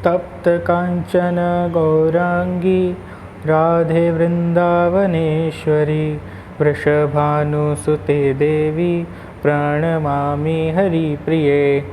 तप्त कांचन गौरांगी राधे वृंदावनेश्वरी वृषभानुसुते देवी प्रणमामि हरिप्रिये।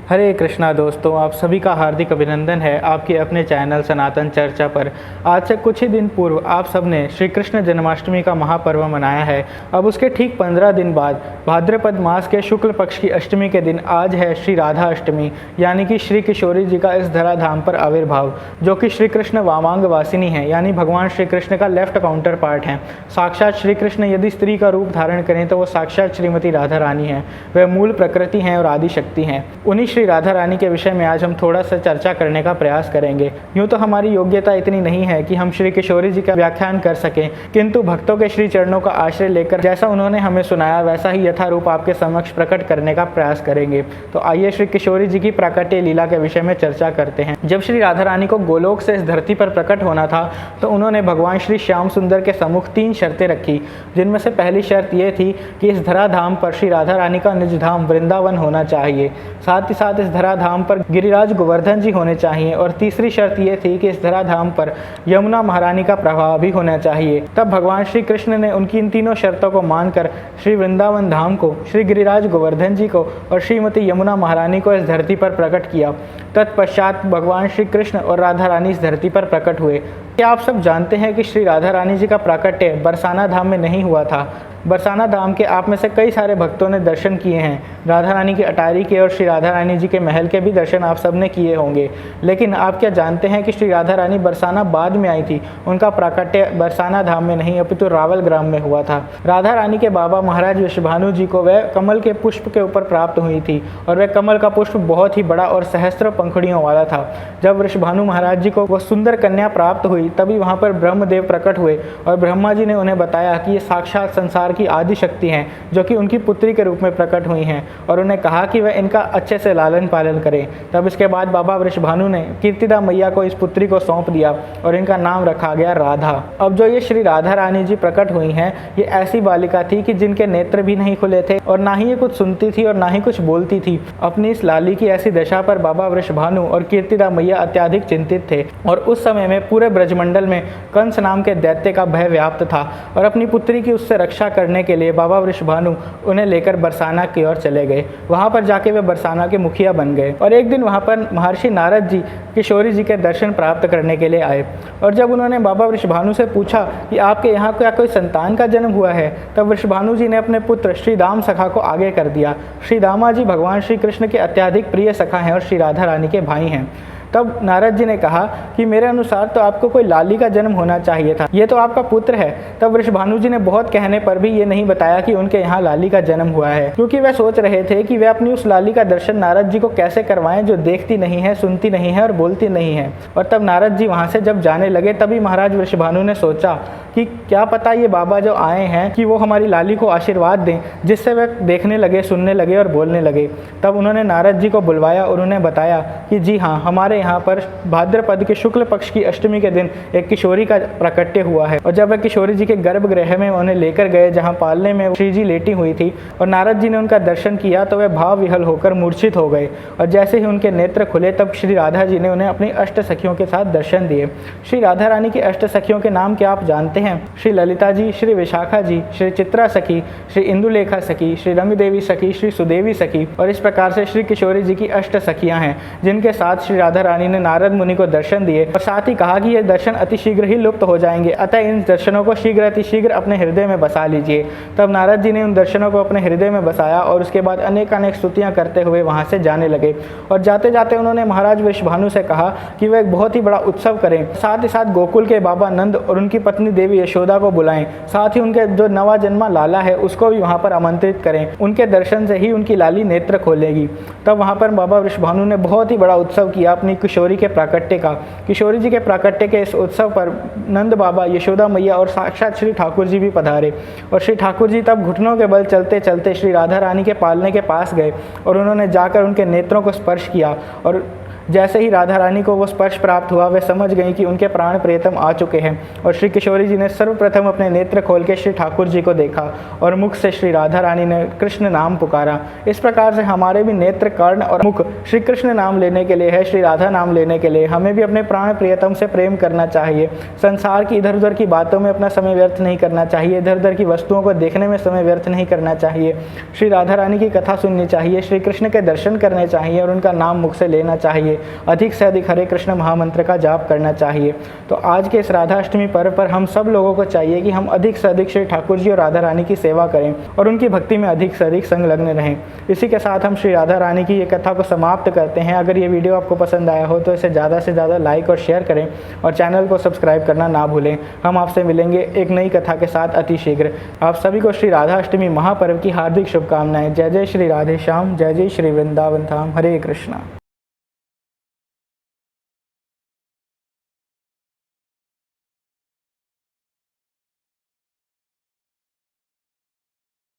हरे कृष्णा दोस्तों, आप सभी का हार्दिक अभिनंदन है आपके अपने चैनल सनातन चर्चा पर। आज से कुछ ही दिन पूर्व आप सबने श्री कृष्ण जन्माष्टमी का महापर्व मनाया है। अब उसके ठीक 15 दिन बाद भाद्रपद मास के शुक्ल पक्ष की अष्टमी के दिन आज है श्री राधा अष्टमी, यानी कि श्री किशोरी जी का इस धराधाम पर आविर्भाव, जो कि श्री कृष्ण वामांग वासिनी है, यानी भगवान श्री कृष्ण का लेफ्ट काउंटर पार्ट है। साक्षात श्री कृष्ण यदि स्त्री का रूप धारण करें तो वो साक्षात श्रीमती राधा रानी है। वह मूल प्रकृति हैं और आदि शक्ति हैं। उन्हीं श्री राधा रानी के विषय में आज हम थोड़ा सा चर्चा करने का प्रयास करेंगे। यूँ तो हमारी योग्यता इतनी नहीं है कि हम श्री किशोरी जी का व्याख्यान कर सकें, किंतु भक्तों के श्री चरणों का आश्रय लेकर जैसा उन्होंने हमें सुनाया वैसा ही यथारूप आपके समक्ष प्रकट करने का प्रयास करेंगे। तो आइए श्री किशोरी जी की प्राकट्य लीला के विषय में चर्चा करते हैं। जब श्री राधा रानी को गोलोक से इस धरती पर प्रकट होना था तो उन्होंने भगवान श्री श्याम सुंदर के सम्मुख 3 शर्तें रखी, जिनमें से पहली शर्त ये थी कि इस धराधाम पर श्री राधा रानी का निज धाम वृंदावन होना चाहिए, साथ ही साथ इस धराधाम पर गिरिराज गोवर्धन जी होने चाहिए, और तीसरी शर्त ये थी कि इस धराधाम पर यमुना महारानी का प्रभाव भी होना चाहिए। तब भगवान श्री कृष्ण ने उनकी इन तीनों शर्तों को मानकर श्री वृंदावन धाम को, श्री गिरिराज गोवर्धन जी को और श्रीमती यमुना महारानी को इस धरती पर प्रकट किया। तत्पश्चात भगवान श्री कृष्ण और राधा रानी इस धरती पर प्रकट हुए। क्या आप सब जानते हैं कि श्री राधा रानी जी का प्राकट्य बरसाना धाम में नहीं हुआ था? बरसाना धाम के आप में से कई सारे भक्तों ने दर्शन किए हैं। राधा रानी की अटारी के और श्री राधा रानी जी के महल के भी दर्शन आप सब ने किए होंगे। लेकिन आप क्या जानते हैं कि श्री राधा रानी बरसाना बाद में आई थी? उनका प्राकट्य बरसाना धाम में नहीं अपितु रावल ग्राम में हुआ था। राधा रानी के बाबा महाराज वृषभानु जी को वह कमल के पुष्प के ऊपर प्राप्त हुई थी, और वह कमल का पुष्प बहुत ही बड़ा और सहस्त्र पंखुड़ियों वाला था। जब वृषभानु महाराज जी को वह सुंदर कन्या प्राप्त हुई तभी वहाँ पर ब्रह्मदेव प्रकट हुए, और ब्रह्मा जी ने उन्हें बताया कि ये साक्षात संसार की आदि शक्ति हैं, जो कि उनकी पुत्री के रूप में प्रकट हुई हैं, और उन्हें कहा कि वह इनका अच्छे से लालन पालन करें। तब इसके बाद बाबा वृषभानु ने कीर्तिदा मैया को इस पुत्री को सौंप दिया और इनका नाम रखा गया राधा। अब जो ये श्री राधा रानी जी प्रकट हुई हैं, ये ऐसी बालिका थी कि जिनके नेत्र भी नहीं खुले थे और ना ही ये कुछ सुनती थी और ना ही कुछ बोलती थी। अपनी इस लाली की ऐसी दशा पर बाबा वृषभानु और कीर्तिदा मैया अत्याधिक चिंतित थे, और उस समय में पूरे ब्रजमंडल में कंस नाम के दैत्य का भय व्याप्त था, और अपनी पुत्री की उससे रक्षा करने के लिए बाबा वृषभानु उन्हें लेकर बरसाना की ओर चले गए। वहां पर जाके वे बरसाना के मुखिया बन गए, और एक दिन वहां पर महर्षि नारद जी किशोरी जी के दर्शन प्राप्त करने के लिए आए। और जब उन्होंने बाबा वृषभानु से पूछा कि आपके यहाँ क्या कोई संतान का जन्म हुआ है, तब वृषभानु जी ने अपने पुत्र श्री दाम सखा को आगे कर दिया। श्री दामा जी भगवान श्री कृष्ण के अत्याधिक प्रिय सखा हैं और श्री राधा रानी के भाई हैं। तब नारद जी ने कहा कि मेरे अनुसार तो आपको कोई लाली का जन्म होना चाहिए था, ये तो आपका पुत्र है। तब वृषभानु जी ने बहुत कहने पर भी ये नहीं बताया कि उनके यहाँ लाली का जन्म हुआ है, क्योंकि वह सोच रहे थे कि वे अपनी उस लाली का दर्शन नारद जी को कैसे करवाएं जो देखती नहीं है, सुनती नहीं है और बोलती नहीं है। और तब नारद जी वहाँ से जब जाने लगे तभी महाराज वृषभानु ने सोचा कि क्या पता ये बाबा जो आए हैं कि वो हमारी लाली को आशीर्वाद दें, जिससे वह देखने लगे, सुनने लगे और बोलने लगे। तब उन्होंने नारद जी को बुलवाया और उन्हें बताया कि जी हाँ, हमारे यहाँ पर भाद्रपद के शुक्ल पक्ष की अष्टमी के दिन एक किशोरी का प्राकट्य हुआ है। और जब वह किशोरी जी के गर्भगृह में उन्हें लेकर गए, जहाँ पालने में श्री जी लेटी हुई थी, और नारद जी ने उनका दर्शन किया तो वह भाव विहल होकर मूर्छित हो गए, और जैसे ही उनके नेत्र खुले तब श्री राधा जी ने उन्हें अपनी अष्ट सखियों के साथ दर्शन दिए। श्री राधा रानी की अष्ट सखियों के नाम क्या आप जानते हैं? श्री ललिता जी, श्री विशाखा जी, श्री चित्रा सखी, श्री इंदुलेखा सखी, श्री रंग देवी सखी, श्री सुदेवी सखी, और इस प्रकार से श्री किशोरी जी की अष्ट सखियां हैं, जिनके साथ श्री राधा रानी ने नारद मुनि को दर्शन दिए, और साथ ही कहा कि ये दर्शन अति शीघ्र ही लुप्त हो जाएंगे, अतः इन दर्शनों को शीघ्र अति शीघ्र अपने हृदय में बसा लीजिए। तब नारद जी ने उन दर्शनों को अपने हृदय में बसाया, और उसके बाद अनेक स्तुतियां करते हुए वहां से जाने लगे। और जाते जाते उन्होंने महाराज वृषभानु से कहा कि वह एक बहुत ही बड़ा उत्सव करें, साथ ही साथ गोकुल के बाबा नंद और उनकी पत्नी देवी यशोदा को बुलाएं, साथ ही उनके जो नवा जन्मा लाला है उसको भी वहाँ पर आमंत्रित करें, उनके दर्शन से ही उनकी लाली नेत्र खोलेगी। तब वहाँ पर बाबा वृषभानु ने बहुत ही बड़ा उत्सव किया अपनी किशोरी के प्राकट्य का। किशोरी जी के प्राकट्य के इस उत्सव पर नंद बाबा, यशोदा मैया और साक्षात श्री ठाकुर जी भी पधारे, और श्री ठाकुर जी तब घुटनों के बल चलते चलते श्री राधा रानी के पालने के पास गए, और उन्होंने जाकर उनके नेत्रों को स्पर्श किया, और जैसे ही राधा रानी को वो स्पर्श प्राप्त हुआ, वे समझ गई कि उनके प्राण प्रियतम आ चुके हैं और श्री किशोरी जी ने सर्वप्रथम अपने नेत्र खोल के श्री ठाकुर जी को देखा और मुख से श्री राधा रानी ने कृष्ण नाम पुकारा। इस प्रकार से हमारे भी नेत्र, कर्ण और मुख श्री कृष्ण नाम लेने के लिए है, श्री राधा नाम लेने के लिए। हमें भी अपने प्राण प्रियतम से प्रेम करना चाहिए। संसार की इधर उधर की बातों में अपना समय व्यर्थ नहीं करना चाहिए, इधर उधर की वस्तुओं को देखने में समय व्यर्थ नहीं करना चाहिए। श्री राधा रानी की कथा सुननी चाहिए, श्री कृष्ण के दर्शन करने चाहिए और उनका नाम मुख से लेना चाहिए। अधिक से अधिक हरे कृष्ण महामंत्र का जाप करना चाहिए। तो आज के इस राधाष्टमी पर्व पर हम सब लोगों को चाहिए कि हम अधिक से अधिक श्री ठाकुर जी और राधा रानी की सेवा करें और उनकी भक्ति में अधिक से अधिक संलग्न रहें। इसी के साथ हम श्री राधा रानी की ये कथा को समाप्त करते हैं। अगर ये वीडियो आपको पसंद आया हो तो इसे ज़्यादा से ज़्यादा लाइक और शेयर करें और चैनल को सब्सक्राइब करना ना भूलें। हम आपसे मिलेंगे एक नई कथा के साथ अति शीघ्र। आप सभी को श्री राधाष्टमी महापर्व की हार्दिक शुभकामनाएं। जय जय श्री राधे श्याम, जय जय श्री वृंदावन धाम। हरे कृष्णा।